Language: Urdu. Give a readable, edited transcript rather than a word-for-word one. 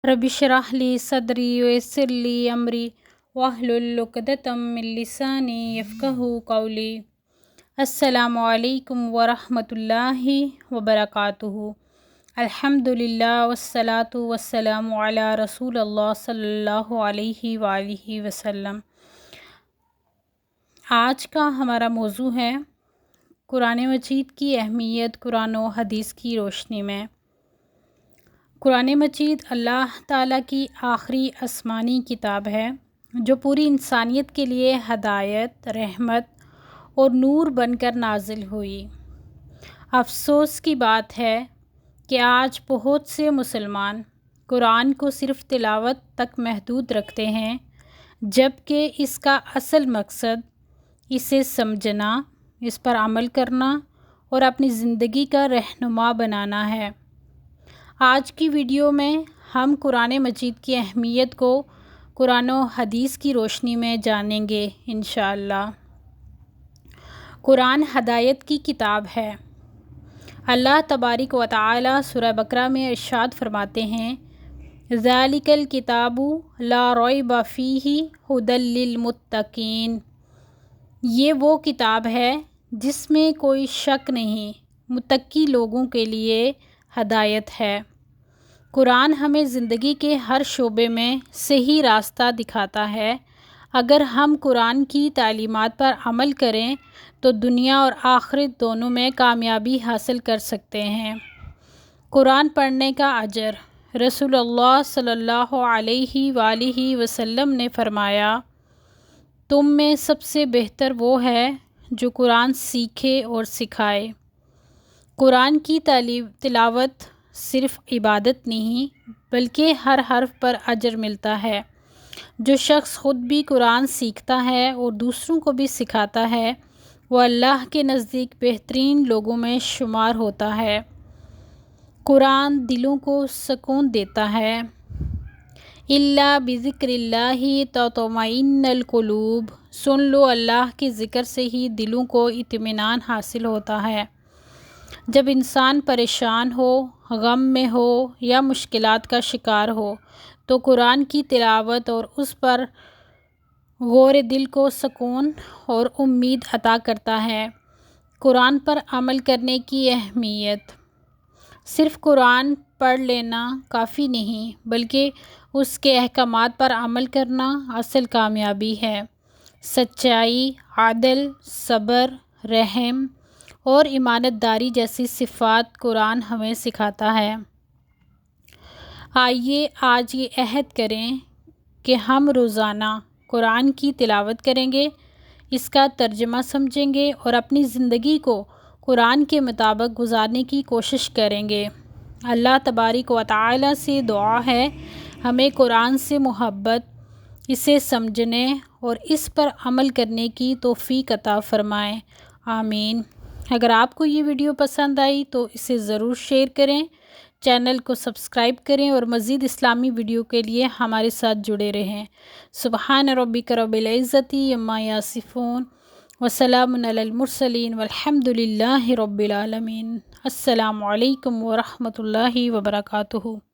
رب اشرح لی صدری ویسر لی امری واحلل عقدۃ من لسانی یفقہوا قولی۔ السلام علیکم ورحمۃ اللہ وبرکاتہ۔ الحمدللہ والصلاة والسلام علی رسول اللہ صلی اللہ علیہ وآلہ وسلم۔ آج کا ہمارا موضوع ہے قرآن مجید کی اہمیت قرآن و حدیث کی روشنی میں۔ قرآن مجید اللہ تعالیٰ کی آخری آسمانی کتاب ہے جو پوری انسانیت کے لیے ہدایت، رحمت اور نور بن کر نازل ہوئی۔ افسوس کی بات ہے کہ آج بہت سے مسلمان قرآن کو صرف تلاوت تک محدود رکھتے ہیں، جبکہ اس کا اصل مقصد اسے سمجھنا، اس پر عمل کرنا اور اپنی زندگی کا رہنما بنانا ہے۔ آج کی ویڈیو میں ہم قرآن مجید کی اہمیت کو قرآن و حدیث کی روشنی میں جانیں گے انشاءاللہ۔ قرآن ہدایت کی کتاب ہے۔ اللہ تبارک و تعالی سورہ بقرہ میں ارشاد فرماتے ہیں، ذَلِكَ الْكِتَابُ لَا رَيْبَ فِيهِ هُدًى لِّلْمُتَّقِينَ۔ یہ وہ کتاب ہے جس میں کوئی شک نہیں، متقی لوگوں کے لیے ہدایت ہے۔ قرآن ہمیں زندگی کے ہر شعبے میں صحیح راستہ دکھاتا ہے۔ اگر ہم قرآن کی تعلیمات پر عمل کریں تو دنیا اور آخرت دونوں میں کامیابی حاصل کر سکتے ہیں۔ قرآن پڑھنے کا اجر۔ رسول اللہ صلی اللہ علیہ وآلہ وسلم نے فرمایا، تم میں سب سے بہتر وہ ہے جو قرآن سیکھے اور سکھائے۔ قرآن کی تلاوت صرف عبادت نہیں بلکہ ہر حرف پر اجر ملتا ہے۔ جو شخص خود بھی قرآن سیکھتا ہے اور دوسروں کو بھی سکھاتا ہے وہ اللہ کے نزدیک بہترین لوگوں میں شمار ہوتا ہے۔ قرآن دلوں کو سکون دیتا ہے۔ الا بذکر اللہ تطمئن القلوب۔ سن لو، اللہ کے ذکر سے ہی دلوں کو اطمینان حاصل ہوتا ہے۔ جب انسان پریشان ہو، غم میں ہو یا مشکلات کا شکار ہو تو قرآن کی تلاوت اور اس پر غور دل کو سکون اور امید عطا کرتا ہے۔ قرآن پر عمل کرنے کی اہمیت۔ صرف قرآن پڑھ لینا کافی نہیں بلکہ اس کے احکامات پر عمل کرنا اصل کامیابی ہے۔ سچائی، عدل، صبر، رحم اور امانت داری جیسی صفات قرآن ہمیں سکھاتا ہے۔ آئیے آج یہ عہد کریں کہ ہم روزانہ قرآن کی تلاوت کریں گے، اس کا ترجمہ سمجھیں گے اور اپنی زندگی کو قرآن کے مطابق گزارنے کی کوشش کریں گے۔ اللہ تبارک و تعالی سے دعا ہے ہمیں قرآن سے محبت، اسے سمجھنے اور اس پر عمل کرنے کی توفیق عطا فرمائے، آمین۔ اگر آپ کو یہ ویڈیو پسند آئی تو اسے ضرور شیئر کریں، چینل کو سبسکرائب کریں اور مزید اسلامی ویڈیو کے لیے ہمارے ساتھ جڑے رہیں۔ سبحان ربک رب العزت عما یصفون وسلام علی المرسلین والحمد للہ رب العالمین۔ السلام علیکم ورحمۃ اللہ وبرکاتہ۔